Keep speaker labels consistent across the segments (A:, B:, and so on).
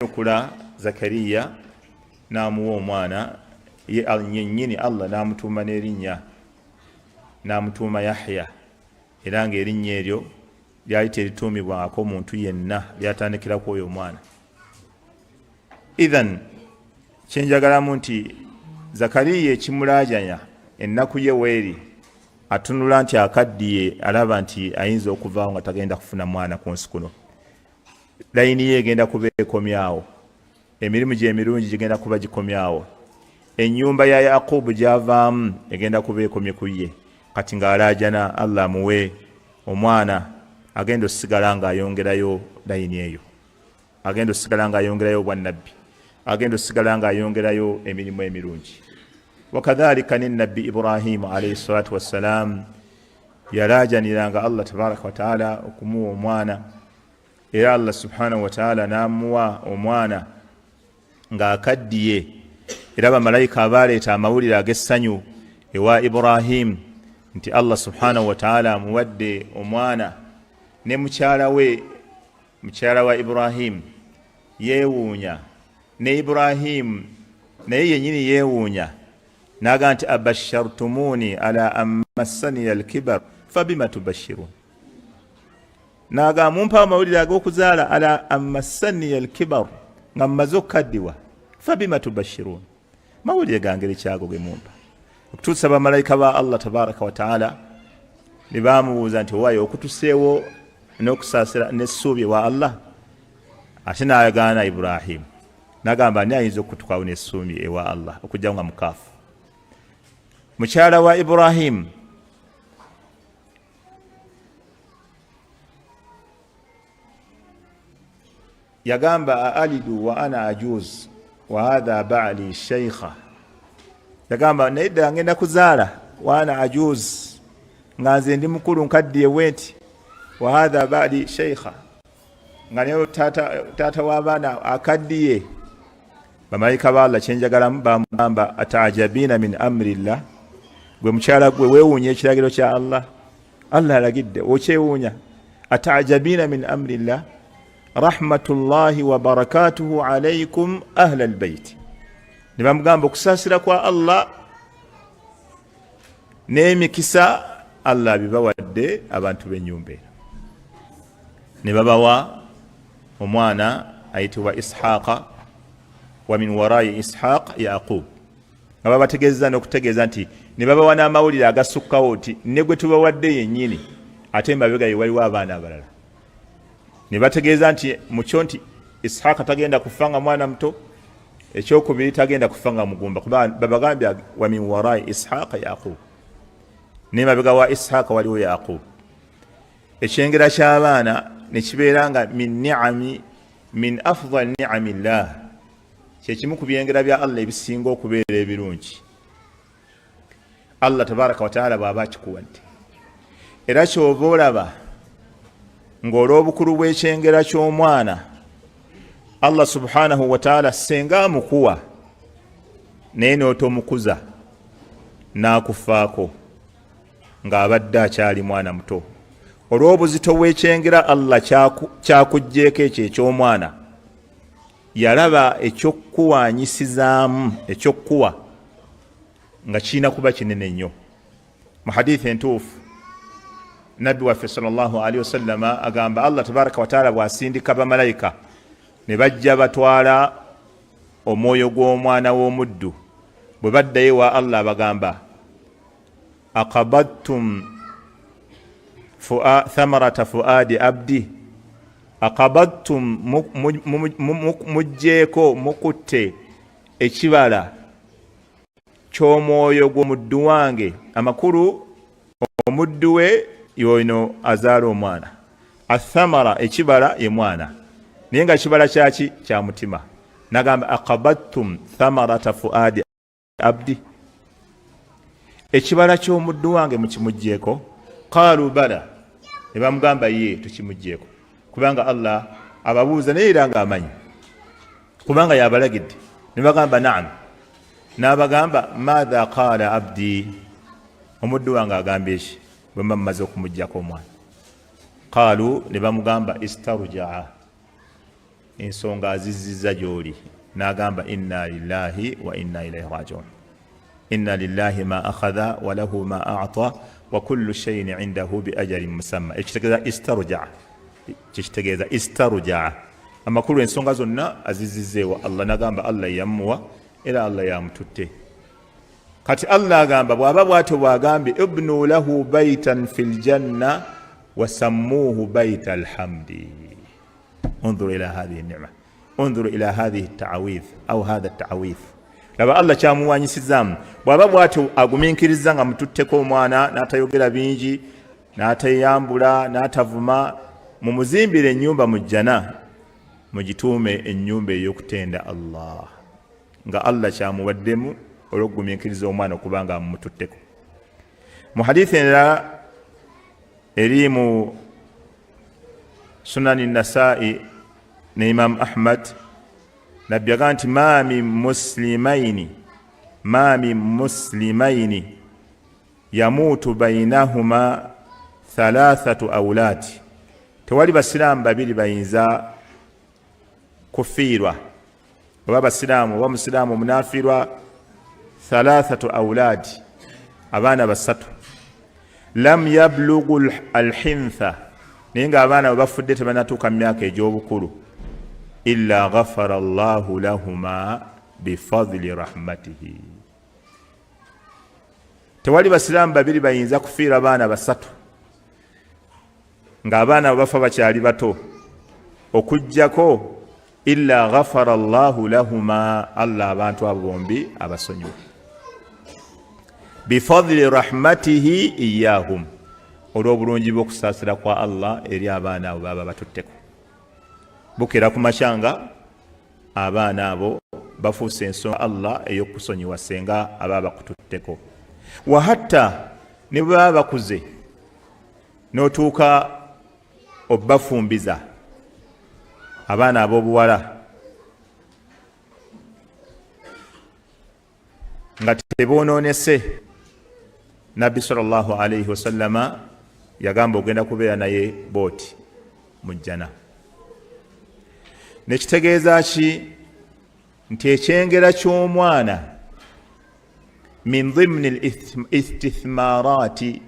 A: okula Zakariya n'amuwa omwana ye alnyennyini Allah n'amutuuma n'erinnya n'amutuuma Yahya era ng'erinnya eryo lyali terituumibwako muntu yenna lyatandikirako oyo omwana. Idhan kyenjagalamu nti Zakariya ekimulaajanya ennaku ye weeri atunula nti akaddiye alaba nti ayinza okuvaawo nga tagenda kufuna mwana ku nsi kuno. Layini ye egenda kuba ekomyawo, emirimu gye emirungi gigenda kuba gikomyawo, ennyumba ya Yaqubu gy'avaamu egenda kuba ekomye ku ye. Kati ng'alaajana Allah amuwe omwana agenda osigala ng'ayongerayo layini eyo, agenda osigala ng'ayongerayo obwannabbi, agenda osigala ng'ayongerayo emirimu emirungi. Wakadhalika n'ennabbi Ibrahim alayhi salatu wassalam yalaajaniranga Allah tabaraka wa taala okumuwa omwana, era Allah subhanahu wa taala n'amuwa omwana ng'akaddiye, era bamalayika abaaleeta amawulire ag'essanyu ewa Ibrahim nti Allah subhanahu wa taala amuwadde omwana, ne mukyala wa Ibrahim yeewuunya, ne Ibrahim naye yennyini yeewuunya n'agamba nti abashartumuni ala amassani alkibar fabima tubashirun. N'agamba mumpa amawulire ag'okuzaala ala amassani alkibar nga mmaze okukaddiwa, fabima tubashirun, mawulire gangeri kyago ge mumpa. Okutuusa bamalayika ba Allah tabaraka wa taala ne bamubuuza nti waayo okutuseewo n'okusaasira n'essuubi wa Allah? Ate n'ayagaana Ibrahim n'agamba ani ayinza okutukawo n'essuubi ewa Allah okujja nga mukaafu. Mukyala wa Ibrahim yagamba alidu wa ana ajuz wa hadha ba'li shaykha, yagamba naye ddala ngenda kuzaala wa ana ajuz nga nze ndi mukulu nkaddiye bwenti, wa hadha ba'li shaykha nga naye taata w'abaana akaddiye. Bamalayika ba Allah kyenjagalamu bamugamba ataajabina min amrillah, gwe mukyala gwe weewuunya ekiragiro kya Allah. Allah alagidde okyewuunya. Ataajabina min amrillah rahmatullahi wa barakatuhu alaykum ahla albayt. Ne bamugamba okusaasira kwa Allah n'emikisa Allah bibawadde abantu b'ennyumba eno. Ne babawa omwana ayitibwa Ishaqa wa min warayi Ishaq Yaqub, nga babategeeza n'okutegeeza nti ne babawa n'amawulire agasukkawo nti ne gwe tubawadde yennyini ate emabega ye waliwo abaana abalala. Ne bategeeza nti mukyo nti Ishaqa tagenda kufa nga mwana muto, ekyokubiri tagenda kufa nga mugumba, kuba babagambye wa min warayi Ishaq Yaqub, n'emabega wa Ishaqa waliwo Yaqub. Ekyengera ky'abaana ne kibeera nga min afdal ni'amillah, kyekimu ku byengera bya Allah ebisinga okubeera ebirungi. Allah tabaraka wa taala bw'aba akikuwa nti, era ky'oba olaba ng'olw'obukulu bw'ekyengera ky'omwana Allah subhanahu wa taala senga amukuwa naye n'otomukuza n'akufaako ng'abadde akyali mwana muto, olw'obuzito bw'ekyengera Allah kyakugjeeko ekyo eky'omwana, yalaba ekyokkuwanyisizaamu ekyokkuwa nga kirina kuba kinene nnyo. Mu hadithi entuufu nabbi waffe sallallahu alaihi wasallama agamba Allah tabaraka wa taala bw'asindika bamalayika ne bajja batwala omwoyo gw'omwana w'omuddu, bwe baddayo wa Allah bagamba aqabadtum thamarata fuadi abdi, aqabadtum mujjeeko mukutte ekibala ky'omwoyo gw'omuddu wange. Amakulu omuddu we yoino azaala omwana, athamara ekibala ye mwana, naye nga kibala kyaki kya mutima. Nagamba aqabadtum thamarata fuadi abdi, ekibala ky'omuddu wange mukimugjeeko? Qaalu bala, ne bamugamba ye tukimugjeeko, kubanga Allah ababuuza naye era nga amanyi, kubanga yabalagidde. Ne bagamba naam, n'abagamba maadha qaala abdi, omuddu wange agambye ki bwe mba mmaze okumuggyako omwana? Qaalu, ne bamugamba istarjaa, ensonga azizizza gy'oli n'agamba inna lillahi wa inna ilaihi raji'un. Inna lillahi ma akhadha wa lahu ma a'ta wa kullu shay'in 'indahu bi ajalin musamma. Ekitegeeza istarja, kitegeeza istarja, amakulu ensonga zonna azizizzeewa Allah, n'agamba Allah yamuwa era Allah yamututte. Kati Allah agamba bw'aba bw'atyo bw'agambye ibnu lahu baytan fil janna wa sammuhu bayta alhamdi. انظروا إلى هذه النعمة، انظروا إلى هذه التعويذ أو هذا التعويذ. laba Allah kyamuwanyisizaamu bw'aba bw'atyo agumiikiriza nga mututteko omwana n'atayogera bingi n'atayambula n'atavuma, mumuzimbire ennyumba mu jjana, mugituume ennyumba ey'okutenda Allah, nga Allah kyamuwaddemu olw'okugumiikiriza omwana okubanga mumututteko. Mu hadithi endala eri mu sunani Nasai ne Imam Ahmad, nabbi agamba nti ma min muslimaini yamuutu bainahuma thalathatu awlaati, tewali basiraamu babiri bayinza kufiirwa, oba basiraamu oba musiraamu omunaafiirwa thalathatu awlaati, abaana basatu, lam yablugu alhintha, naye nga abaana bwe bafudde tebanatuuka mu myaka egy'obukulu, illa ghafara Allahu lahuma bifadli rahmatihi. Tewali basiraamu babiri bayinza kufiira abaana basatu nga abaana bafa bakyali bato, okujjako illa ghafara Allahu lahuma, Allah abantu abo bombi abasonyiwa, bifadli rahmatihi iyahum, olw'obulungi bw'okusaasira kwa Allah eri abaana abo baba batutteko. Bukera ku makyanga abaana abo bafuuse ensonga Allah ey'okusonyiwa senga aba bakututteko. Wa hatta ne baba bakuze n'otuuka obbafumbiza abaana ab'obuwala nga tebonoonese, Nabbi sallallahu alayhi wasallama yagamba ogenda kubeera naye booti mu jjana. Nekitegeeza ki? Nti ekyengera ky'omwana min dhimni al-istithmarati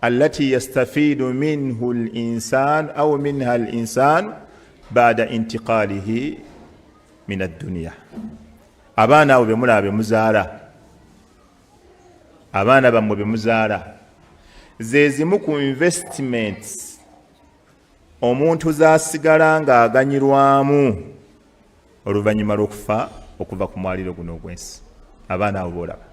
A: allati yastafidu minhu al-insan aw minha al-insan ba'da intiqalihi min ad-dunya. Abaana abo bemulaba bemuzaala, abaana bammwe bemuzaala, ze zimu ku investments omuntu zaasigala ng'aganyirwamu oluvannyuma lw'okufa okuva ku mwaliro guno ogw'ensi. Abaana abo boolaba.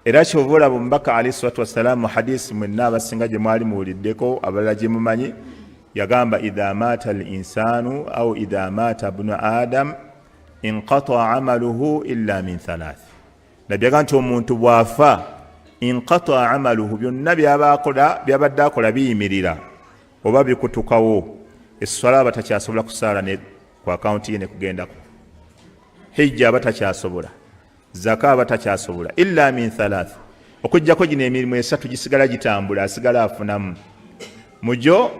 A: Era kyova olaba omubaka alayhi salatu wassalamu mu hadisi mwenna abasinga gye mwali muwuliddeko, abalala gye mumanyi, yagamba idha maata al-insanu au idha maata ibnu adam inqata amaluhu illa min thalath. Nabbi agamba nti omuntu bw'afa inqata amaluhu, byonna byabadde akola biyimirira oba bikutukawo. Esswala aba takyasobola kusaala ne ku akawunti ye ne kugendako, hijja aba takyasobola, zaka aba takyasobola, illa min thalath, okujjako gino emirimu esatu gisigala gitambula, asigala afunamu. Mujjo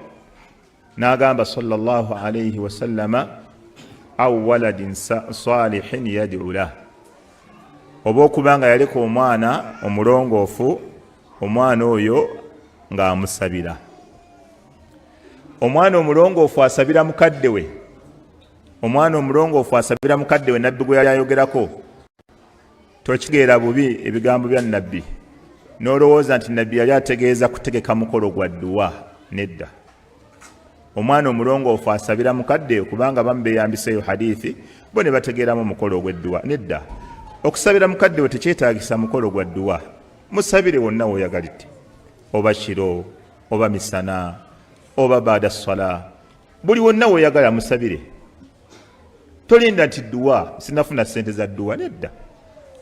A: n'agamba sallallahu alayhi wasallama aw waladin salihin yad'u lahu, oba okubanga yaleka omwana omulongoofu, omwana oyo ng'amusabira. Omwana omulongoofu asabira mukadde we, omwana omulongoofu asabira mukadde we. Nabbi gwe yayogerako, tokigeera bubi ebigambo bya Nabbi n'olowooza nti Nabbi yali ategeeza kutegeka mukolo gwa dduwa. Nedda. Omwana omulongoofu asabira mukadde kubanga bamu beeyambiseeyo hadithi bo ne bategeeramu omukolo ogw'edduwa. Nedda. Okusabira mukadde we tekyetaagisa mukolo gwa dduwa. Musabire wonna w'oyagalidde, oba kiro oba misana oba baada ssala, buli wonna w'oyagala musabire. Tolinda nti dduwa sinafuna ssente za dduwa. Nedda.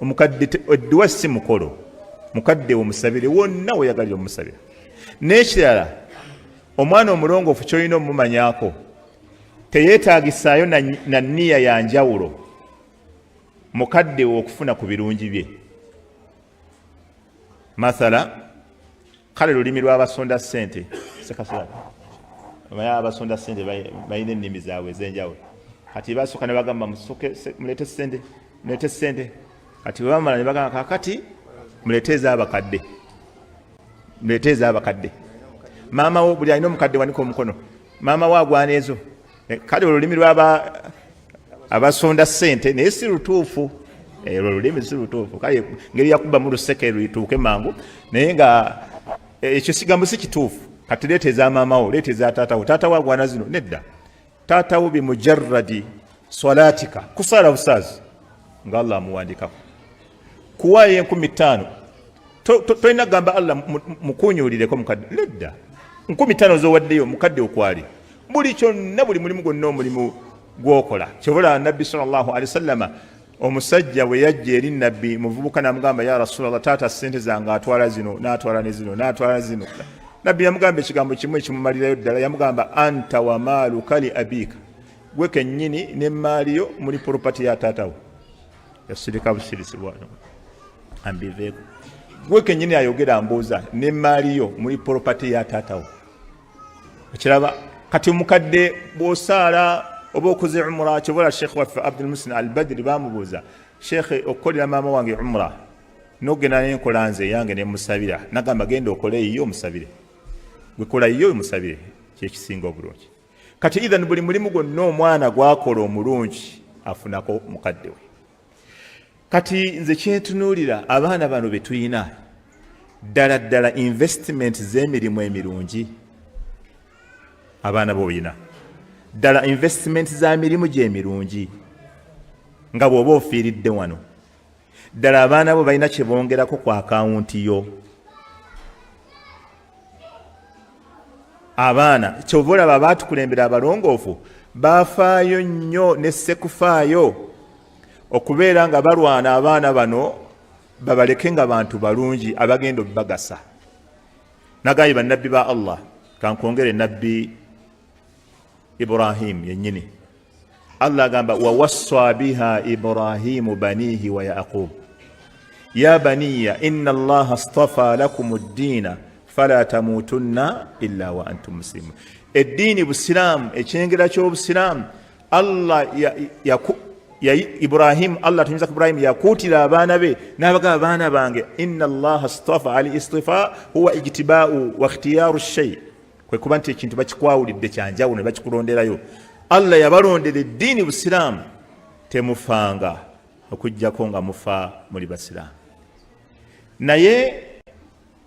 A: Omukadde edduwa si mukolo, mukadde omusabire wonna w'oyagalira omusabira. N'ekirala, omwana omulongoofu ky'olina omumanyako teyeetaagisaayo na nniya ya njawulo mukadde okufuna ku birungi bye. Mathala, kale lulimi lw'abasonda ssente, Omanya abasonda ssente balina ennimi zaabwe ez'enjawulo. Kati basooka ne bagamba muleete ssente. Kati bwe bamala ne bagamba kaakati muleete ez'abakadde. Maama wo buli alina omukadde wanika omukono. Maama wo agwana ezo. Kale olulimi lw'aba abasonda ssente naye si lutuufu. Olulimi si lutuufu. Kale ngeri yakuba mu luseke luyituuke mangu naye nga ekyo sigambo si kituufu. Kati leeta eza maama wo, leeta eza taata wo. Taata wo agwana zino nedda. Taata wo bimujarradi swalatika kusala busaazi nga Allah amuwandikako. Kuwaayo 15,000 tolina gamba Allah mukunyuulireko mukadde nedda. 15,000 zowaddeyo mukadde okwali. Buli kyonna buli mulimu gwonna omulimu gwokola. Kyobola Nabbi sallallahu alaihi wasallama omusajja we yajja eri Nabbi muvubuka namugamba ya Rasulallah taata ssente zange atwala zino n'atwala ne zino n'atwala zino. Nabbi yamugamba ekigambo kimu ekimumalirayo ddala yamugamba anta wa maaluka li abika. Gwe kennyini ne maaliyo muli property ya taata wo. Yasirika busirisi bwano. Ambiveeko. Gwe kennyini ayogera mbuuza ne maaliyo muli property ya taata wo. Ekiraba kati omukadde bw'osaala oba okoze umra kyobola Sheikh waffe Abdul Musin al-Badri bamubuuza Sheikh okolera maama wange umra n'ogenda n'enkola nze yange ne musabira nagamba genda okole iyo omusabire gwe kola iyo omusabire kyekisinga obulungi. Kati idhan buli mulimu gwonna omwana gwakola omulungi afunako mukadde we. Kati nze kyentunuulira abaana bano be tuyina ddala investment z'emirimu emirungi abaana boyina ddala investment za mirimu gy'emirungi nga bw'oba ofiiridde wano ddala abaana bo balina kye bongerako ku akawunti yo. Abaana kyova olaba baatukulembera abalongoofu baafaayo nnyo ne sekufaayo okubeera nga balwana abaana bano babaleke nga bantu balungi abagenda obbagasa. Nagayi bannabbi ba Allah kankwongere nabbi Ibrahim yennyini Allah agamba wawassa biha Ibrahimu banihi wa Yaqub ya baniya inna Allaha astafa lakum ad-diina fala tamutunna illa wa antum muslimun. Eddiini busiramu ekyengera ky'obusiramu Allah ya Ibrahim Allah tunyuza ku Ibrahim yakuutira abaana be n'abagamba abaana bange inna Allaha astafa al-istifa huwa ijtiba'u wa ikhtiyaru ash-shay' kwe kuba nti ekintu bakikwawulidde kyanjawulo ne bakikulonderayo. Allah yabalondera eddiini busiraamu temufanga okujjako nga mufa muli basiraamu.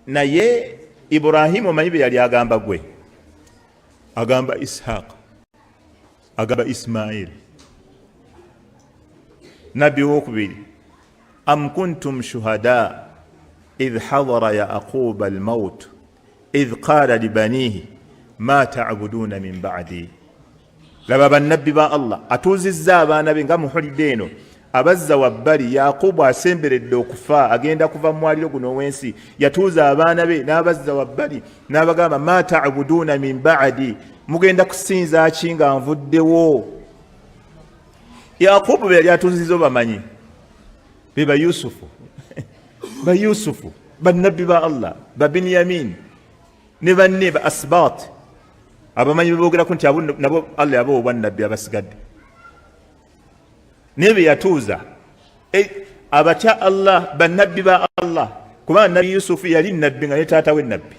A: Naye Ibrahimu omanyi bye yali agamba gwe agamba Ishaq agamba Ismail nabbi wokubiri am kuntum shuhada idh hadara Yaquba al-maut idh qala libanihi ma ta'buduna min ba'di. Laba bannabbi ba Allah atuuzizza abaana be nga muhulidde eno abazza wabbali Yaqubu asemberedde okufa agenda kuva mu mwaliro guno w'ensi yatuuza abaana be n'abazza wabbali n'abagamba ma ta'buduna min ba'di mugenda kusinza ki nga nvuddewo. Yaqubu be yali atuuzizza bamanyi be ba Yusufu bannabbi ba Allah ba Binyamin ne banne ba asbat abamanyi bebogerako nti nabo Allah yabawa obwannabbi abasigadde nebe yatuuza abatya Allah bannabbi ba Allah kubanga nabbi Yusufu yali nabbi nga ne taata we nabbi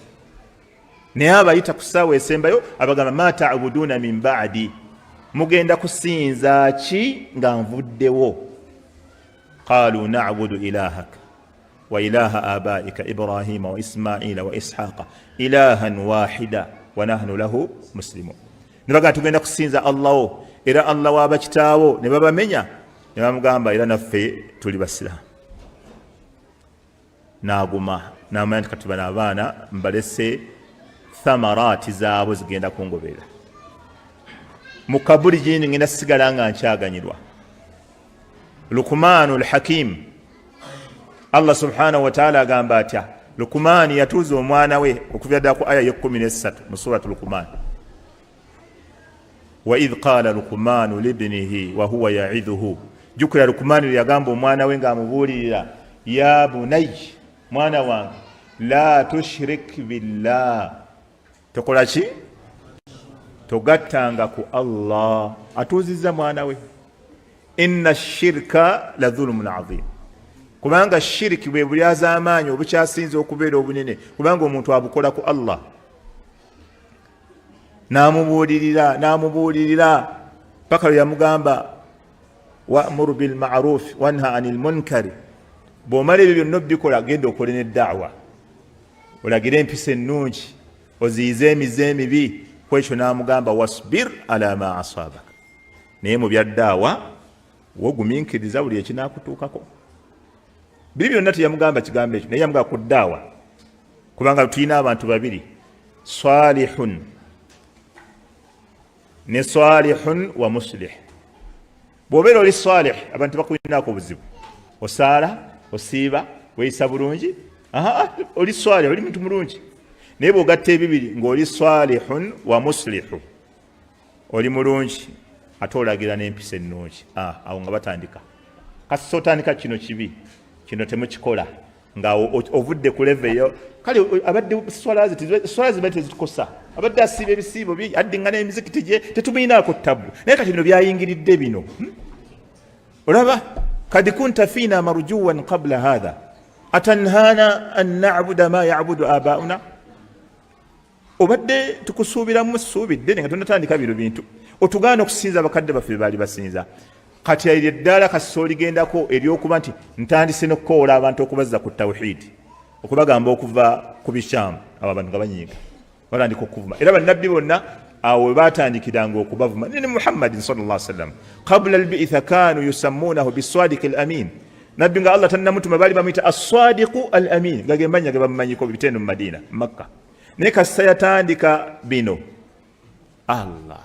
A: naye abayita ku ssaawa esembayo abagamba ma ta'buduna min ba'di mugenda kusinza ki nga nvuddewo. Qalu na'budu ilahaka wa ilaha abaika Ibrahima wa Ismaila wa Ishaqa ilahan wahida wa nahnu lahu muslimun. Ne bagamba tugenda kusinza Allah era Allah w'abakitaawo ne babamenya ne bamugamba era naffe tuli basiraamu. N'aguma n'amanya nti kati bano abaana mbalese thamaraati zaabwe zigenda kungoberera mu kabuli gindi ngenda sigala nga nkyaganyirwa. Luqmanul Hakim Allah subhanahu wa ta'ala agamba atya Luqman yatuuza omwana we okuva ddala ku aya y'e13 mu suratu Luqman wa idh qala Luqmanu libnihi wa huwa ya'idhuhu. Jukira Luqman yagamba omwana we ng'amubuulirira ya bunayya mwana wange la tushrik billah tokola ki togattanga ku Allah. Atuuzizza mwana we inna shirka la dhulmun adhim, kubanga shiriki bwe bulyaza amaanyi obukyasinze okubeera obunene, kubanga omuntu abukola ku Allah. N'amubuulirira paka lwe yamugamba wa'muru bil ma'ruf wanha anil munkari, bw'omala ebyo byonna obikola genda okole ne da'wa, olagire empisa ennungi, oziyize emize emibi. Kwekyo n'amugamba wasbir ala ma asabaka, naye mu bya da'wa wogumiikiriza buli ekinaakutuukako. Biri byonna teyamugamba kigambo ekyo, naye yamugamba ku da'wa, kubanga tulina abantu babiri, salihun ne salihun wa muslih. Bw'obeera oli salih, abantu bakulinaako obuzibu, osaala, osiiba, weeyisa bulungi, oli salih, oli muntu mulungi. Naye bw'ogatta ebibiri ng'oli salihun wa muslihu, oli mulungi ate olagira n'empisa ennungi, awo nga batandika. Kasi sotandika kino kibi, kino temukikola, nga ovudde ku level. Kale abadde swala zibadde tezitukosa, abadde asiiba ebisiibo bi, addingana emizikiti gye, tetumuyinaako ttabu. Naye kati bino byayingiridde bino. Olaba, kad kunta fiina marjuwan qabla hadha atanhana an na'buda ma ya'budu abauna. Obadde tukusuubiramu suubidde nga tonatandika bino bintu, otugaana okusinza abakadde baffe baali basinza. Kati eryo eddala kasi oligendako eryokuba nti ntandise n'okukoola abantu okubazza ku tawhidi, okubagamba okuva ku bishaamu, abo abantu nga banyiiga batandika okuvuma. Era bannabbi bonna awo we baatandikiranga okubavuma. Ne Muhammadin sallallahu alaihi wasallam qabla al-bi'tha kanu yusammunahu bis-sadiq al-amin. Nabbi nga Allah tannamutuma baali bamuyita as-sadiqu al-amin, nga ge manya ge bamumanyiko bitendo mu Madina, Makka. Naye kasita yatandika bino, Allah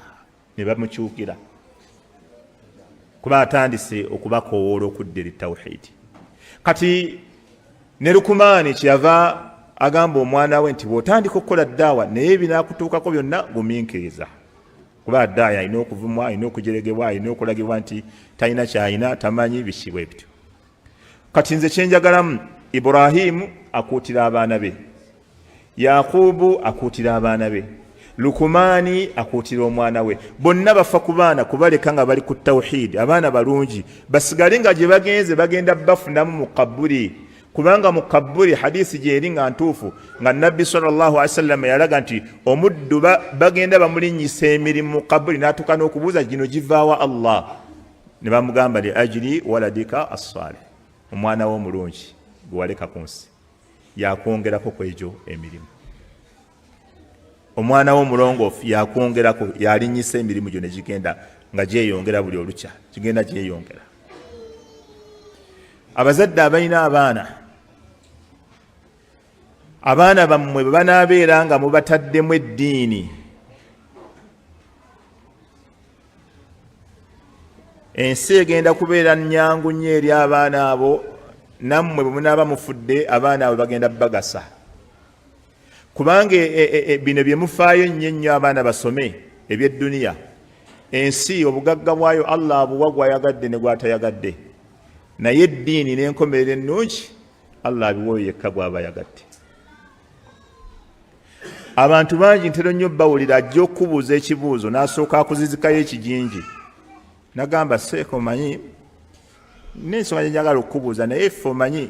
A: ne bamukyukira, kuba atandise okubakowoola okudda eri tawhidi. Kati ne Lukumaani kyeyava agamba omwana we nti bw'otandika okukola daawa naye binaakutuukako byonna gumiikiriza, kuba daaya alina okuvumwa, alina okujeregebwa, alina okulagibwa nti talina kyalina, tamanyi bisibwe bityo. Kati nze kyenjagalamu, Ibrahimu akuutira abaana be, Yakubu akuutira abaana be, Lukumaani akuutira omwana we, bonna bafa ku baana kubaleka nga bali ku tawhidi, abaana balungi basigale nga gye bagenze bagenda bafunamu mu kaburi. Kubanga mu kaburi hadisi gyeri nga ntuufu, nga Nabbi sallallahu alaihi wasallam yalaga nti omuddu bagenda bamulinnyisa emirimu mu kaburi, n'atuuka n'okubuuza gino givaawa Allah. Ne bamugamba li ajli waladika as-salih, omwana wo omulungi gwe waleka ku nsi yakwongerako ku egyo emirimu. Omwana wo omulongoofu yakwongerako, yalinnyisa emirimu gyo ne gigenda nga gyeyongera buli olukya, kigenda gyeyongera. Abazadde abalina abaana bammwe bwe banaabeera nga mubataddemu eddiini, ensi egenda kubeera nnyangu nnyo eri abaana abo. Nammwe bwe munaaba mufudde, abaana abo bagenda bagasa, kubanga bino bye mufaayo nnyo abaana basome eby'edduniya. Ensi obugagga bwayo Allah abuwa gwayagadde ne gwatayagadde, naye eddiini n'enkomerero ennungi Allah abiwoyo yekka gw'aba yagadde. Abantu bangi ntero nnyo bawulira ajja okubuuza ekibuuzo n'asooka akuzizikayo ekijinji, nagamba seeko manyi n'ensonga gye njagala okubuuza, naye ffe omanyi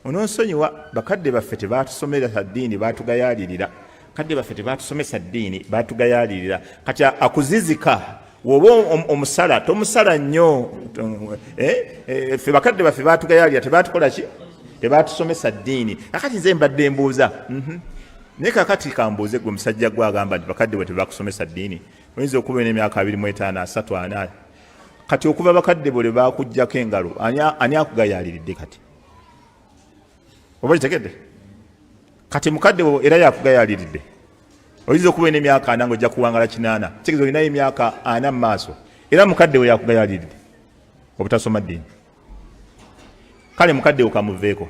A: ononsonyiwa, bakadde baffe tebatusomesa ddiini baatugayaalirira, kadde baffe tebatusomesa ddiini baatugayaalirira. Kati akuzizika woba omusala tomusala nnyo, ffe bakadde baffe baatugayaalira tebatukola ki, tebatusomesa ddiini. Akati nze mbadde mbuuza, naye kakati kambuuze gwe musajja gwe agamba nti bakadde bwe tebakusomesa ddiini, oyinza okuba n'emyaka 25, 30, 40. Kati okuva bakadde bwe bakujjako engalo, ani akugayaaliridde kati? Oba kitegedde? Kati mukadde wo era yakugayaaliridde, oyinza okuba n'emyaka 40 ng'ojja kuwangala 80, kitegeeza olinayo emyaka 40 mu maaso, era mukadde wo yakugayaaliridde obutasoma ddiini. Kale mukadde wo kamuveeko,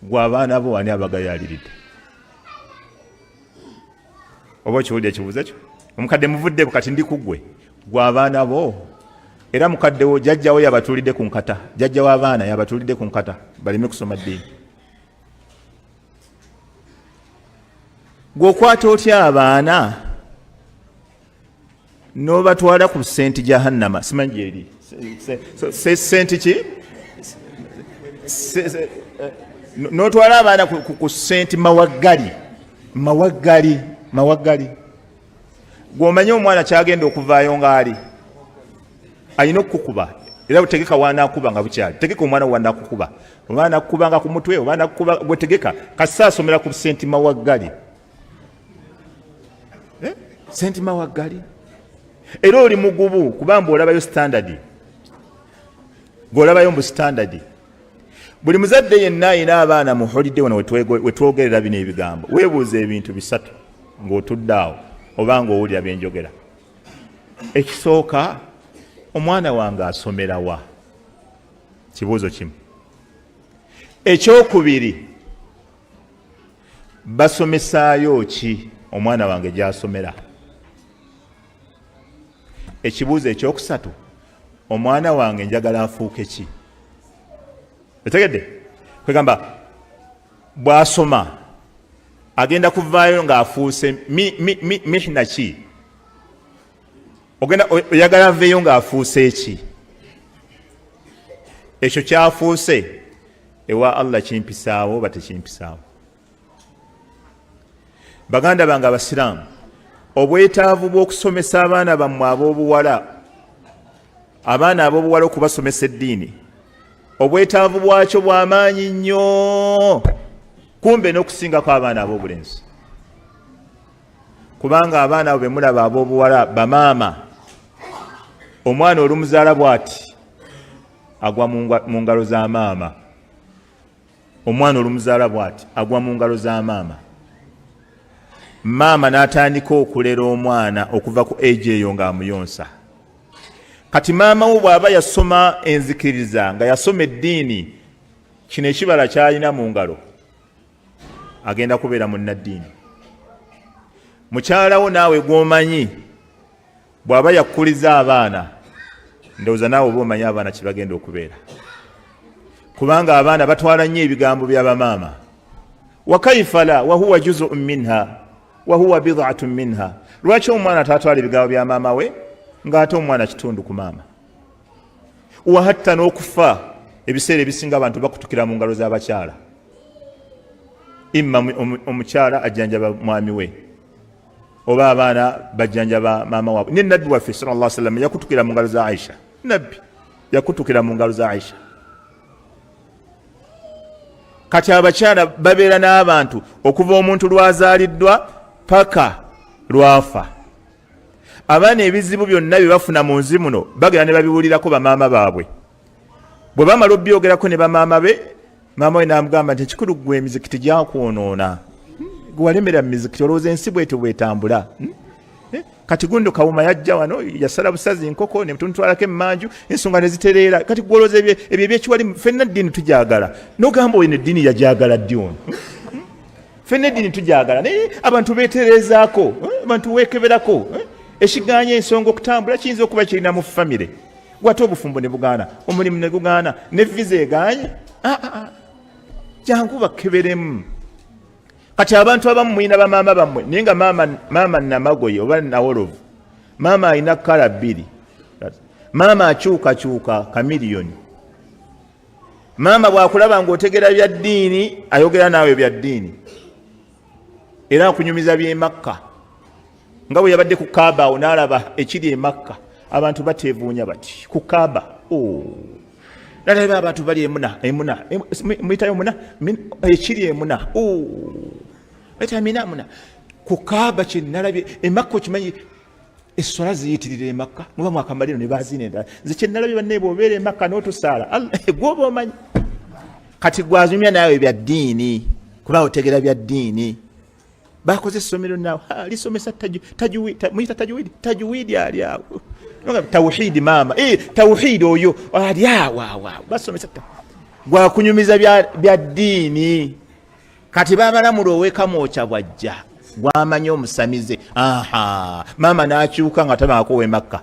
A: gwe abaana bo ani abagayaaliridde? Oba okiwulira ekibuuzo ekyo? Omukadde muvuddeko, kati ndi ku ggwe, gwe abaana bo. Era mukadde wo jjajjawo yabatulidde ku nkata, jjajja w'abaana yabatulidde ku nkata baleme kusoma ddiini. Gwe okwata otya abaana n'obatwala ku senti jahannama simanyi eri senti ki n'otwala abaana ku senti mawaggali gw'omanyi omwana kyagenda okuvaayo ng'ali alina okukuba era butegeka wanakuba nga bukyali tegeka omwana wanakukuba oba nakukuba nga ku mutwe oba nakukuba bwetegeka kasa asomera ku senti mawaggali senti mawaggali era oli mugubu kubanga olabayo standard golabayo mu standard buli muzadde yenna ayina abaana mu holiday wano wetwogerera bino ebigambo weebuuza ebintu bisatu ng'otudde awo oba ng'owulira byenjogera ekisooka omwana wange asomera wa kibuuzo kimu ekyokubiri basomesaayo ki omwana wange gy'asomera ekibuuzo ekyokusatu omwana wange njagala afuuke ki otegedde kwegamba bw'asoma agenda kuvaayo ng'afuuse mihna ki ogenda oyagala aveeyo ng'afuuse eki ekyo kyafuuse ewa Allah kimpisaawo oba tekimpisaawo baganda bange abasiraamu obwetaavu bw'okusomesa abaana bammwe ab'obuwala okubasomesa eddiini obwetaavu bwakyo bw'amaanyi nnyo kumbe n'okusingako abaana ab'obulenzi kubanga abaana abo bemulaba ab'obuwala bamaama omwana olumuzaala bw'ati agwa mu ngalo za maama omwana olumuzaala bw'ati agwa mu ngalo za maama maama n'atandika okulera omwana okuva ku age eyo ng'amuyonsa kati maama wo bw'aba yasoma enzikiriza nga yasoma eddiini kino ekibala kyalina mu ngalo agenda kubeera munnaddiini mukyalawo naawe gw'omanyi bw'aba yakkuliza abaana ndowooza naawe oba omanyi abaana kye bagenda okubeera kubanga abaana batwala nnyo ebigambo by'abamaama wakaifala wahuwa juzuun minha wahuwa bid'atun minha lwaki omwana tatwala ebigambo bya maama we ng'ate omwana kitundu ku maama wahatta n'okufa ebiseera ebisinga abantu bakutukira mu ngalo z'abakyala imma omukyala ajjanjaba mwami we oba abaana bajjanjaba maama waabwe ne nabbi waffe sallallahu alaihi wasallam yakutukira mu ngalo za Aisha nabbi yakutukira mu ngalo za Aisha kati abakyala babeera n'abantu okuva omuntu lwazaaliddwa paka lwafa abaana ebizibu byonna bye bafuna mu nsi muno bagera ne babiwulirako bamaama baabwe bwe bamala obyogerako ne bamaama be maama we n'amugamba nti ekikulu ggwe emizikiti gyakwonoona gwe walemera mu mizikiti olowooza ensi bwetyo bwetambula kati gundo kawuma yajja wano yasala busazi nkoko ne tumutwalako emmanju ensonga ne zitereera kati gwe olowooza ebyo ebyekiwali ffenna eddiini tugyagala n'ogamba oyo neddiini yagyagala ddi ono ffenna eddiini tugyagala naye abantu beetereezaako abantu weekeberako ekiganya ensonga okutambula kiyinza okuba kirina mu famire gwate obufumbo ne bugaana omulimu ne gugaana ne viza egaanye jangu bakeberemu kati abantu abamu mwina bamaama bammwe naye nga maama namagoye oba nawolovu maama alina kala bbiri maama akyukakyuka kamiliyoni maama bwakulaba ng'otegera bya ddiini ayogera naawe bya ddiini era akunyumiza by'emakka nga bwe yabadde ku kaaba awo n'alaba ekiri emakka abantu bateevuunya bati ku kaaba nalaba abantu bali emuna muyitayo muna ekiri emuna etamina ku kaaba kye nalabye emakka okimanyi esswala ziyitirira emakka muba mwakamaliro ne bazina endala nze kye nalabye banne bw'obeera emakka n'otusaala gwoba omanyi kati gwazumya naawe bya ddiini kuba otegera bya ddiini bakoze essomero naawe lisomesa muyita tajuwidi ali awo tawhidi maama tawhidi oyo ali awo basomesa gwakunyumiza bya ddiini kati babalamula ow'ekamwokya bwajja gwamanyi omusamize maama n'akyuka nga tabaako w'emakka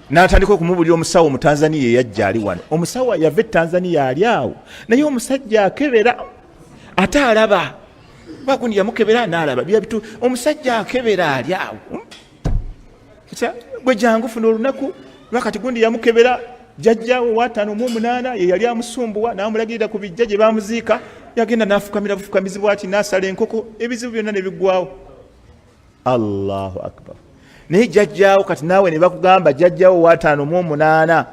A: n'atandika okumubulira omusawo mu Tanzania eyajja ali wano omusawo yava e Tanzania ali awo naye omusajja akebera ate alaba bagundi yamukebera n'alaba byabitu omusajja akebera ali awo gwe jangu funa olunaku lwakati gundi yamukebera jjajjaawe wa 5 ye yali amusumbuwa n'amulagirira ku bijja gye bamuziika yagenda n'afukamira bufukamizibwa ati n'asala enkoko ebizibu byonna ne biggwawo. Allahu akbar. Naye jjajjaawo kati naawe ne bakugamba jjajjaawo wa 5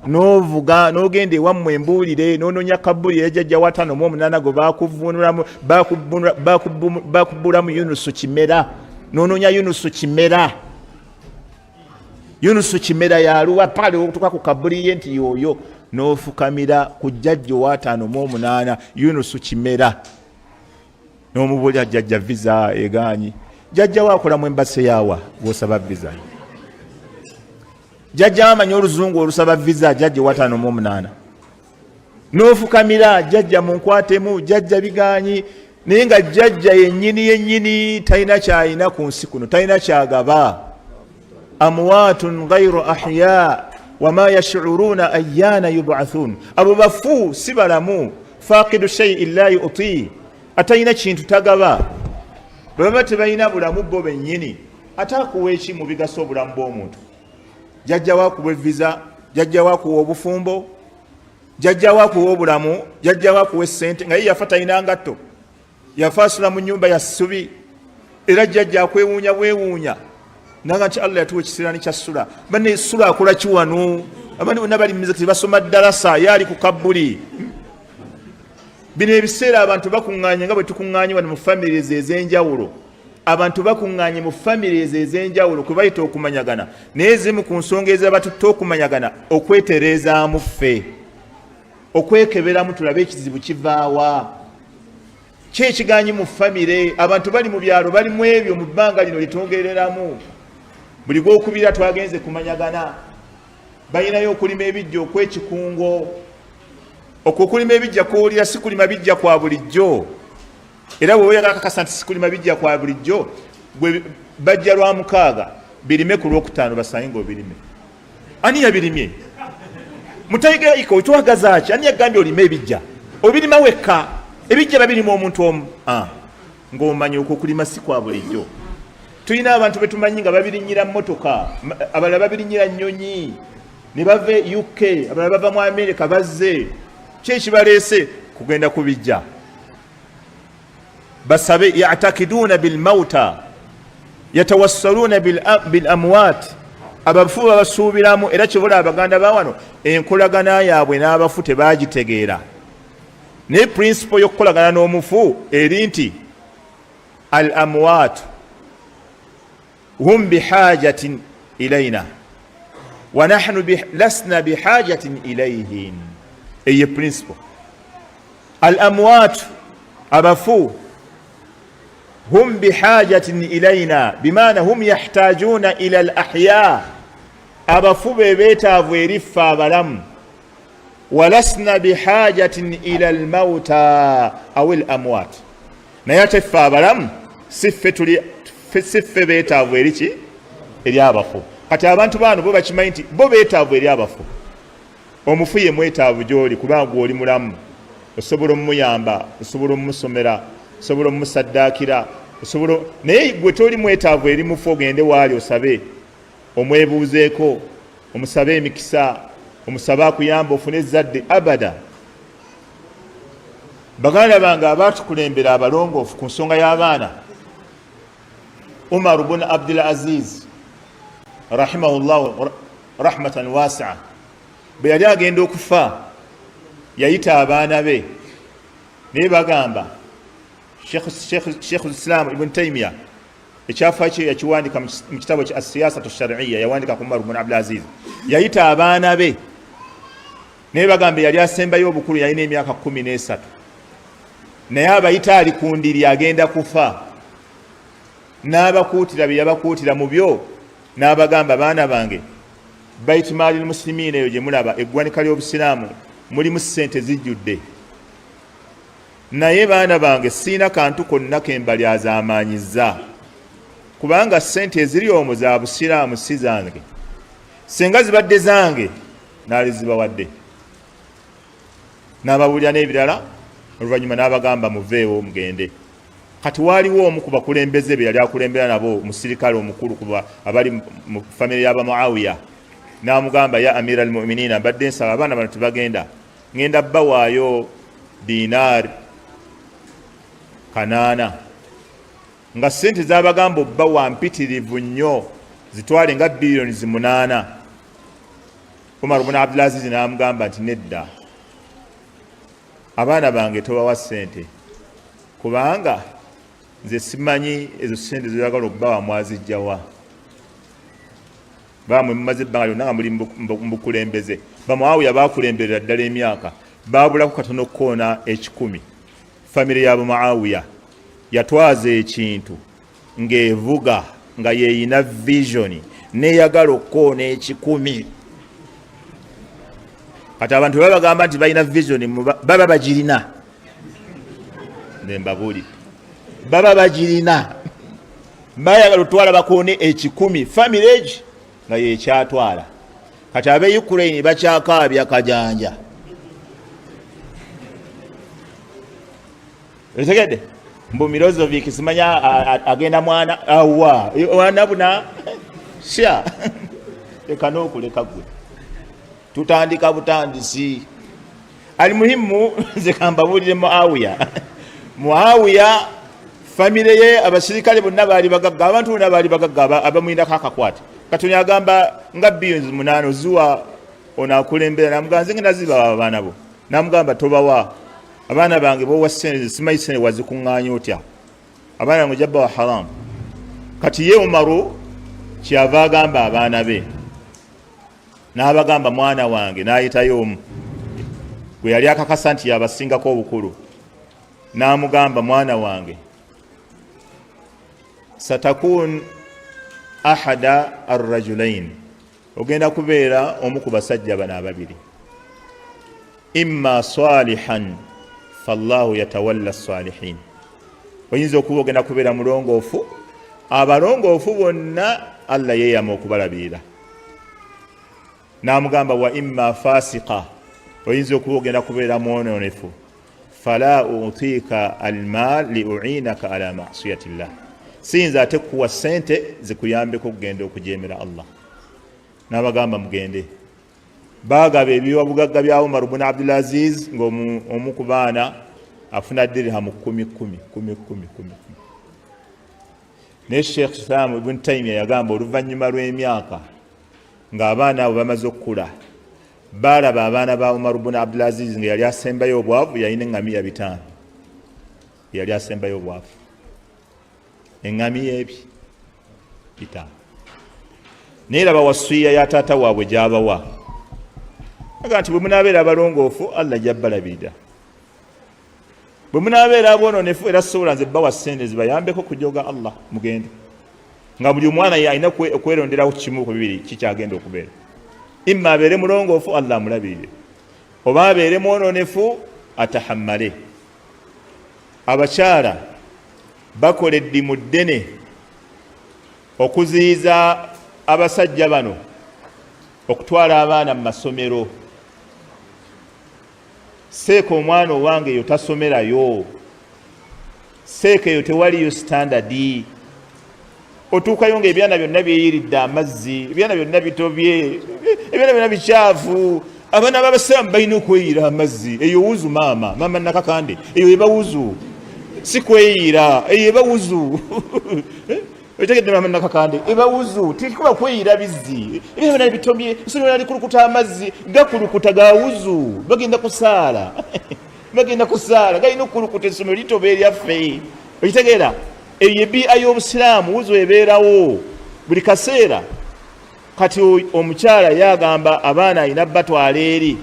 A: n'ovuga n'ogenda ewammwe embuulire n'onoonya kabbuli ya jjajja wa 5 gwe bakubbulamu Yunusu Kimera n'onoonya Yunusu Kimera. Yunusu Kimera yaluwa pale okutuka ku kabbuli ye nti yooyo n'ofukamira ku jjajjo wa 5 Yunusu Kimera n'omubuulira jjajja visa egaanyi. Jjajja wakola mu embase yawa gw'osaba visa. Jjajja amanyi oluzungu olusaba visa jjajja wa 5 n'ofukamira jjajja munkwatemu jjajja bigaanyi. Naye nga jjajja yennyini talina kyalina ku nsi kuno, talina kyagaba. Amwaatun ghayru ahya wama yash'uruna ayyana yub'athun. Abo bafu si balamu. Faqidu shay'in la yu'ti, atalina kintu tagaba. Baba tebalina bulamu bo bennyini, atakuwa eki mu bigasa obulamu bw'omuntu. Jjajja wakuwa visa, jjajja wakuwa obufumbo, jjajja wakuwa obulamu, jjajja wakuwa essente nga ye yafa talina ngatto, yafa asula mu nnyumba ya ssubi, era jjajja akwewuunya bwewuunya naga nti Allah yatuwa ekisiraani kya ssula. Banne ssula akola ki wano? Abandi bonna bali muzikiti basoma ddalasa yaali ku kabbuli. Bino ebiseera abantu bakuŋŋaanye nga bwe tukuŋŋaanye wano mu families ez'enjawulo. Abantu bakuŋŋaanye mu families ez'enjawulo kwe bayita okumanyagana. Naye ezimu ku nsonga ez'abatutte okumanyagana okwetereezaamu ffe, okwekeberamu tulabe ekizibu kivaawa. Ki ekigaanyi mu famire? Abantu bali mu byalo bali mu ebyo mu bbanga lino litongereramu. Buli gwokubira twagenze kumanyagana. Balinayo okulima ebijja okwekikungo. Okwo okulima ebijja kuwulira si kulima bijja kwa bulijjo. Era bwe oyagala kakasa nti si kulima bijja kwa bulijjo, gwe bajja lwa 6 birime ku lwokutaano basange ng'obirime. Ani yabirimye? Mutayiga iko twagaza ki? Ani yagambye olime ebijja? Obirima wekka. Ebijja babirima omuntu omu. Ng'omanyi okwo okulima si kwa bulijjo. Tulina abantu betumanyi nga babirinnyira mmotoka, abalala babirinnyira nnyonyi, ne bava UK, abalala bava mu Amerika bazze. Ki ekibaleese? Kugenda kubijja. Basabe ya'takiduuna bil mauta yatawassaluuna bil amwaat. Abafu babasuubiramu, era kibula abaganda ba wano enkolagana yaabwe n'abafu tebagitegeera. Ne principle y'okukolagana n'omufu eri nti al amwaat hum bihajatin ilayna wa nahnu lasna bihajatin ilayhim. Eyo principle. Al amwaat abafu hum bihajatin ilayna bimaana hum yahtajuna ila al ahya. Abafu be beetaavu eri ffe abalamu. Walasna bihajatin ila al mauta aw al amwaat. Naye ate ffe abalamu si ffe beetaavu eri ki? Eri abafu. Kati abantu bano bo bakimanyi nti bo beetaavu eri abafu. Omufu ye mwetaavu gy'oli kubanga gw'oli mulamu. Osobola omuyamba, osobola omusomera, osobola omusaddaakira, osobola. Naye gwe toli mwetaavu eri mufu ogende waali osabe, omwebuuzeeko, omusabe emikisa, omusabe akuyamba ofune ezzadde. Abada. Baganda bange abaatukulembera abalongoofu ku nsonga y'abaana, Umar ibn Abdul Aziz rahimahullahu rahmatan wasi'a, bwe yali agenda okufa yayita abaana be naye bagamba Sheikh Islam Ibn Taymiyyah ekyafa kye yakiwandika mu kitabo kya as-siyasatu shar'iyya, yawandika ku Umar ibn Abdul Aziz. Yayita abaana be naye bagamba yali asembayo obukulu, yalina emyaka 13, naye abayita ali ku ndiri agenda kufa. N'abakuutira bye yabakuutira mu byo, n'abagamba baana bange Bait Malil Muslimin eyo gye mulaba eggwanika ly'Obusiraamu mulimu ssente zijjudde, naye baana bange siina kantu konna ke mbalyazaamaanyizza, kubanga ssente eziri omwo za Busiraamu si zange. Senga zibadde zange naali zibawadde. N'ababuulira n'ebirala, oluvannyuma n'abagamba muveewo mugende. kati waliwo omu ku bakulembeze be yali akulembera nabo musirikale omukulu kuba abali mu family ya Muawiya n'amugamba ya amira almu'minina badde nsaba abaana bano tebagenda ngenda bawaayo dinar 8 nga sente z'abagamba obbawa mpitirivu nnyo zitwale nga biliyoni 8. Umar ibn Abdul Aziz n'amugamba nti nedda, abaana bange tobawa sente kubanga nze simanyi ezo sente zoyagala okubawa mwazijjawa. Bamwe mumaze ebbanga lyonna nga muli mubukulembeze. Bamuawiya bakulemberera ddala emyaka babulako katono koona 10. Famire ya Muawiya yatwaza ekintu ng'evuga nga yeeyina vision neyagala okukoona 10. Kati abantu babagamba nti balina vision baba bagirina. Nembabuli baba bagirina bayagala otwala bakoone 10 family age nga yekyatwala. Kati abe Ukraine bakyakaabya kajanja. Etegede mbu Milozovic simanya agenda mwana awa wanabuna sha ekano okuleka gwe tutandika butandisi ali muhimu zekambabulire Muawiya family ye abasirikale bonna bali bagagga abantu bonna bali bagagga abamwinda kakakwata Katonda yagamba nga billions 8 zuwa onakulembera namuganze ngenda ziba abaana bo namugamba tobawa abaana bange bo wasene simanyi sene wazikuŋŋaanya otya abaana ngo jabba wa haram. Kati ye Umaru kyava agamba abaana be n'abagamba mwana wange n'ayitayo omu gwe yali akakasa nti yabasingako obukulu n'amugamba mwana wange satakun ahada arrajulain ogenda kubeera omu ku basajja bano ababiri imma salihan fallahu yatawalla salihin. Oyinza okuba ogenda kubeera mulongoofu abalongoofu bonna Allah yeeyama okubalabirira. N'amugamba wa imma fasiqa oyinza okuba ogenda kubeera mwononefu fala utiika almal liuinaka ala ma'siyatillah siyinza ate kuwa sente zikuyambeko okugenda okujeemera Allah. N'abagamba mugende. Baagaba ebiwabugagga bya Umar ibn Abdul Aziz ng'omu ku baana afuna dirhamu 10. Ne Sheikh Islam ibn Taymiyyah yagamba oluvannyuma lw'emyaka ng'abaana abo bamaze okukula balaba abaana ba Umar ibn Abdul Aziz nga yali asembayo obwavu yalina eŋŋamiya 5. Yali asembayo obwavu eŋŋamiya ebyo 5. Naye laba wasiya ya taata waabwe gy'abawa aga nti bwe munaabeera abalongoofu Allah jabbalabirira, bwe munaabeera aboononefu era sobola nze bbawa sente zibayambeko kujoga Allah mugende. Nga buli omwana alina okweronderawo kimu ku bibiri kikyagenda okubeera. Imma abeere mulongoofu Allah amulabirire oba abeere mwononefu atahammale. Abakyala bakola eddimu ddene okuziyiza abasajja bano okutwala abaana mu masomero. Seeka omwana owange eyo tasomerayo, seeka eyo tewaliyo standardi. Otuukayo ng'ebyana byonna byeyiridde amazzi, ebyana byonna bitobye, ebyana byonna bikyafu. Abaana b'abasiraamu balina okweyira amazzi. Eyo wuzu maama nakakande, eyo eba wuzu, si kweyira, eyo eba wuzu. Otegedde maama nakakande eba wuzu, tikuba kweyira bizzi. Ebyana byonna bitobye, isomero likulukuta amazzi, gakulukuta ga wuzu, bagenda kusaala. Bagenda kusaala, galina okulukuta essomero litobe eryaffe. Okitegeera? Eyo EYO'BUSILAMU wuzu ebeerawo buli kaseera. Kati omukyala yagamba abaana alina batwala eri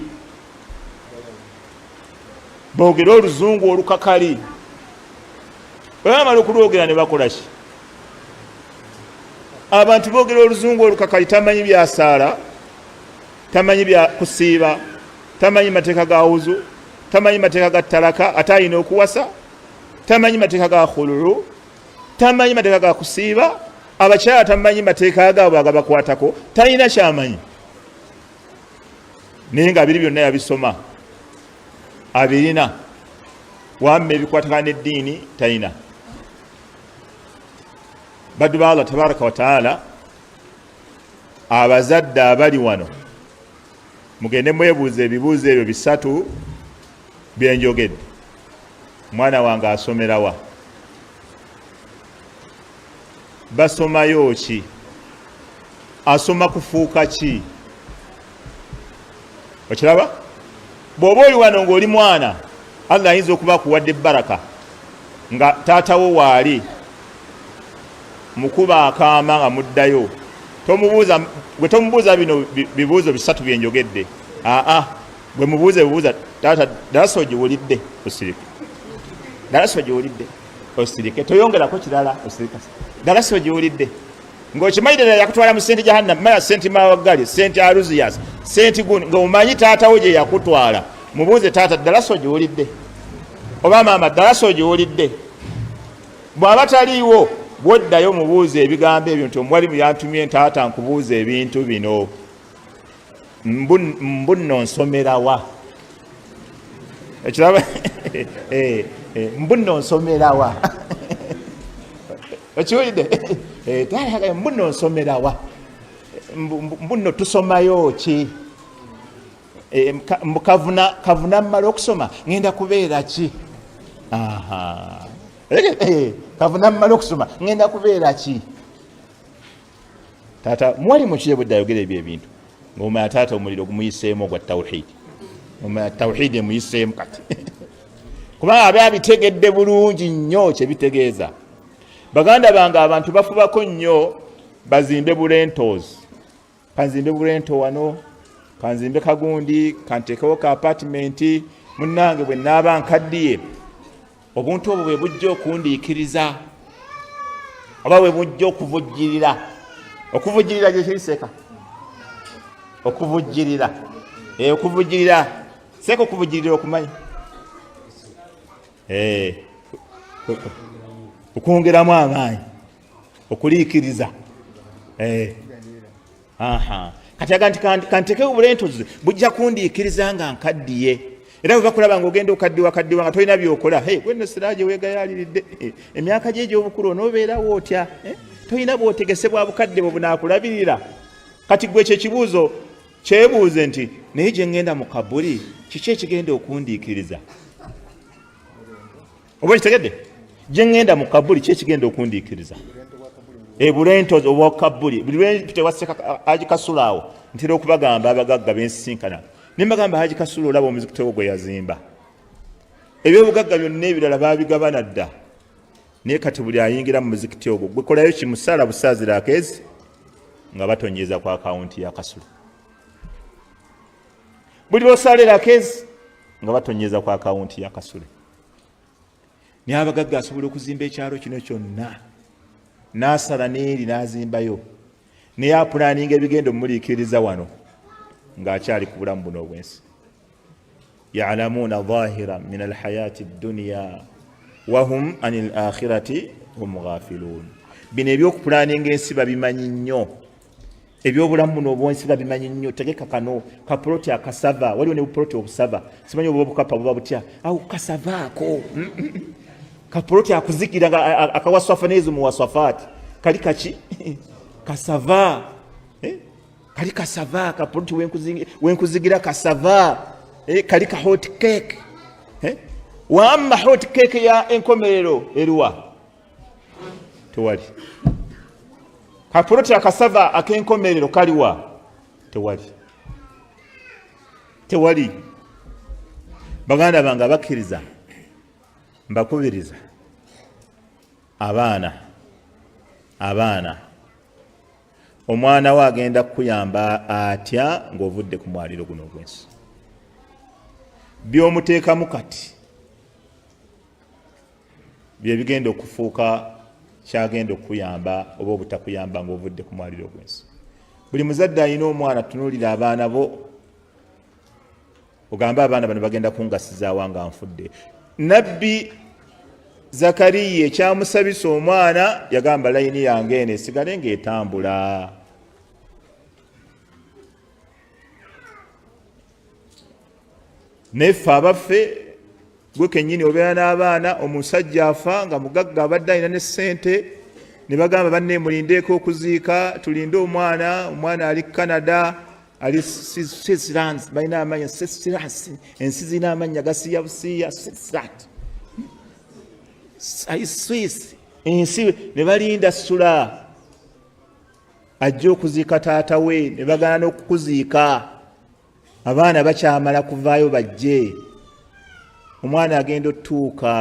A: boogera oluzungu olukakali. Bamala okulwogera ne bakola ki? Abantu boogera oluzungu olukakali, tamanyi byasaala, tamanyi bya kusiiba, tamanyi mateeka ga wuzu, tamanyi mateeka ga talaka ate alina okuwasa, tamanyi mateeka ga khululu, tamanyi mateeka ga kusiiba. Abakyala tamanyi mateeka agaabwe agabakwatako, talina kyamanyi. Naye nga biri byonna yabisoma abirina. Wamma ebikwatagana n'eddiini talina. baddu ba Allah tabaraka wa taala abazadde abali wano mugende mwebuuza ebibuuzo ebyo bisatu byenjogedde. Mwana wange asomera wa? Basomayo ki? Asoma kufuuka ki? Okiraba? Bw'oba oli wano ng'oli mwana, Allah ayinza okuba kuwadde baraka nga taatawo waali mukuba akaama nga muddayo. Gwe tomubuuza bino bibuuzo bisatu byenjogedde. Gwe mubuuze bibuuza, taata dalaso giwulidde osirike, dalaso giwulidde osirike, toyongerako kirala osirike, dalaso giwulidde. Ng'okimanyi ddala yakutwala mu senti jahannam, maya senti mawagali, senti aruziyas, senti guni, ng'omanyi taatawo gye yakutwala. Mubuuze taata dalaso giwulidde, oba maama dalaso giwulidde. Bw'aba taliiwo bwoddayo mubuuze ebigambo ebyo nti omwalimu yantumye taata nkubuuza ebintu bino, mbuno nsomera wa? Ekiraba? Mbuno nsomera wa? Okiwulidde? Mbuno nsomera wa? Mbuno tusomayo ki? Kavuna mmala okusoma ngenda kubeera ki? Kavuna mmala okusoma ngenda kubeera ki? Taata mwalimu ki yebudde ayogera ebyo ebintu ng'omanya taata omuliro gumuyiseemu ogwa tawhidi, omanya tawhidi emuyiseemu kati kubanga abe abitegedde bulungi nnyo kyebitegeeza. Baganda bange abantu bafubako nnyo bazimbe bulentozi, kanzimbe bulento wano, kanzimbe kagundi, kantekewo ka apartmenti. Munnange bwe naaba nkaddiye obuntu obwo bwe bujja okundiikiriza oba bwe bujja okuvujjirira. Okuvujjirira gye kiriseka, okuvujjirira okuvujjirira seka okuvujjirira okumanyi okwongeramu amaanyi, okuliikiriza. Kati aga nti kantekewo bulentozi bujja kundiikiriza nga nkaddiye. Era bwe bakulaba ng'ogenda okaddiwa nga tolina byokola, gweno siraaje weegayaliridde, emyaka gye egy'obukulu onoobeerawo otya, tolina bw'otegesebwa bukadde bwe bunaakulabirira. Kati gwe kyekibuuzo kyebuuze nti naye gye ŋŋenda mu kabuli kiki ekigenda okundiikiriza? Oba kitegedde? Gye ŋŋenda mu kabuli ki ekigenda okundiikiriza? Bulentozi obwa kabuli. Buli lwe waseka Haji Kasula awo ntera okubagamba abagagga bensisinkana, ne mbagamba Haji Kasula olaba omuzikiti ogwo gwe yazimba, ebyobugagga byonna ebirala baabigabana dda, naye kati buli ayingira mu muzikiti ogwo gwe kolayo kimusala busaazira akeezi nga batonyeza ku akawunti ya Kasula. Buli lwosalira akeezi nga batonyeza ku akawunti ya Kasula. Naye abagagga asobola okuzimba ekyalo kino kyonna, n'asala n'eri n'azimbayo, naye apulaninga ebigenda omuliikiriza wano ng'akyali ku bulamu buno obwensi. Ya'lamuuna zaahira min alhayaati dduniya wahum anil akhirati hum ghafiluun. Bino ebyokupulaninga ensi babimanyi nnyo, ebyobulamu buno obwensi babimanyi nnyo. Tegeka kano kapuloti akasava, waliwo ne bupuloti obusava, simanyi obuba bukapa buba butya, awo kasavaako kapuloti akuzigira akawaswafa nezo mu waswafaati kali kaki kasava, kali kasava kapuloti wenkuzigira kasava, kali ka hot cake. Wamma hot cake ya enkomerero eruwa tewali. Kapuloti akasava akenkomerero kaliwa tewali. Baganda bange abakkiriza mbakubiriza, abaana omwana we agenda kukuyamba atya ng'ovudde ku mwaliro guno ogwensi. By'omuteekamu kati bye bigenda okufuuka kyagenda okuyamba oba obutakuyamba ng'ovudde ku mwaliro ogwensi. Buli muzadde alina omwana, tunuulira abaana bo ogambe abaana bano bagenda kungasizaawa nga nfudde. Nabbi Zakariya ekyamusabisa omwana yagamba layini yange eno esigale ng'etambula. Neffe abaffe, gwe kennyini obeera n'abaana, omusajja afa nga mugagga abadde alina ne ssente, ne bagamba banne mulindeeko okuziika tulinde omwana ali Canada ali Switzerland balina amanya Switzerland ensi zina amanya gasiya busiya Switzerland Swiss ensi ne balinda sula ajja okuziika taata we ne bagana n'okukuziika abaana bakyamala kuvaayo bajje omwana agenda otuuka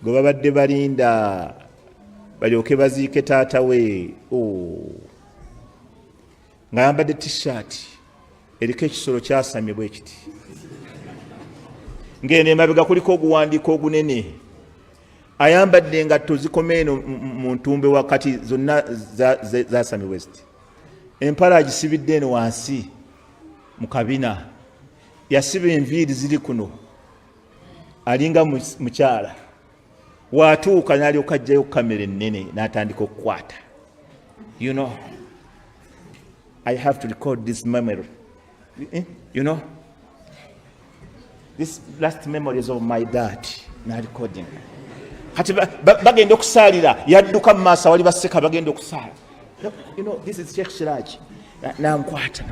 A: gwe babadde balinda balyoke baziike taata we ng'ayambadde t-shirt eriko ekisolo kyasamye bwe kiti ng'eno emabega kuliko oguwandiiko ogunene ayambadde engatto zikoma eno mu ntumbe wakati zonna zasamye west empala agisibidde eno wansi mu kabina yasiba enviiri ziri kuno alinga mukyala watuuka n'alyoka ajjayo kamera ennene n'atandika okukwata you know I have to record this memory you know this last memories of my dad na recording kati bagenda okusaalira yadduka mu maaso wali baseka bagenda okusaala you know this is Sheikh Siraj nankwata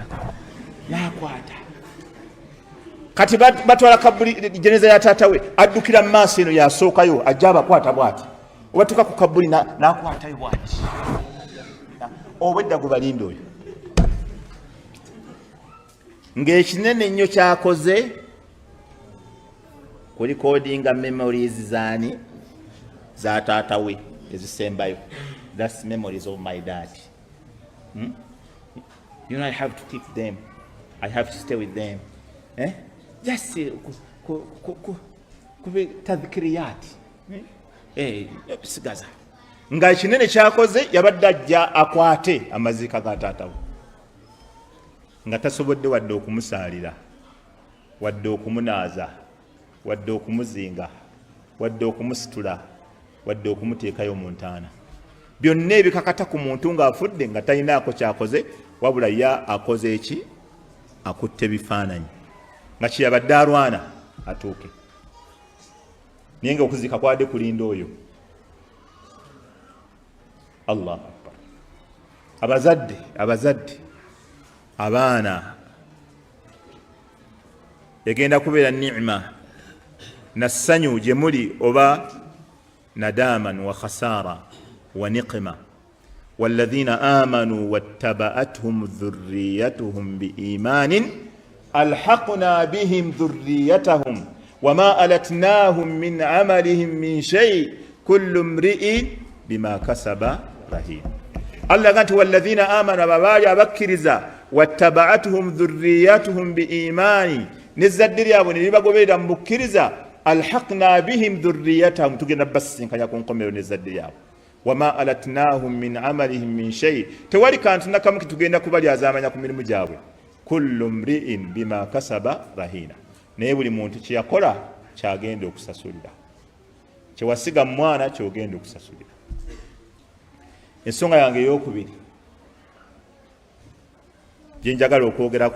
A: kati batwala kabuli jeneza ya taata we addukira mu maaso eno yasookayo ajja abakwata bwati obatuka ku kabuli nakwatayo bwati obwedda gwe balinda oyo ng'ekinene nnyo kyakoze ku recordinga memories zaani za taata we ezisembayo that's memories of my dad you know I have to keep them I have to stay with them just kube tadhkiriyat sigaza nga ekinene kyakoze yabadde ajja akwate amaziika ga taata we nga tasobodde wadde okumusaalira wadde okumunaaza wadde okumuzinga wadde okumusitula wadde okumuteekayo mu ntaana byonna ebikakata ku muntu ng'afudde nga talinaako kyakoze wabula ya akoze eki akutte bifaananyi nga kyeyabadde alwana atuuke naye nga okuziika kwadde kulinda oyo Allah akbar abazadde abaana egenda kubeera ni'ma na ssanyu gye muli oba nadaman wa khasara wa niqma والذين آمنوا واتبعتهم ذريتهم بإيمان ألحقنا بهم ذريتهم وما ألتناهم من عملهم من شيء كل امرئ بما كسب رهين الله قالت والذين آمنوا ببايا بكرزا واتبعتهم ذريتهم بإيمان نزدر يا بني بغوبيدا مبكرزا ألحقنا بهم ذريتهم تجينا بس كان يكون قمر نزدر يا وما ألتناهم من عملهم من شيء توالي كانت نكم تجينا كبالي أزامنا كمل مجاوي كل امرئ بما كسب رهينا نيبولي مونتي كياkola kyagenda okusasulira kyewasiga mwana kyogenda okusasulira ensonga yange ey'okubiri gye njagala okwogera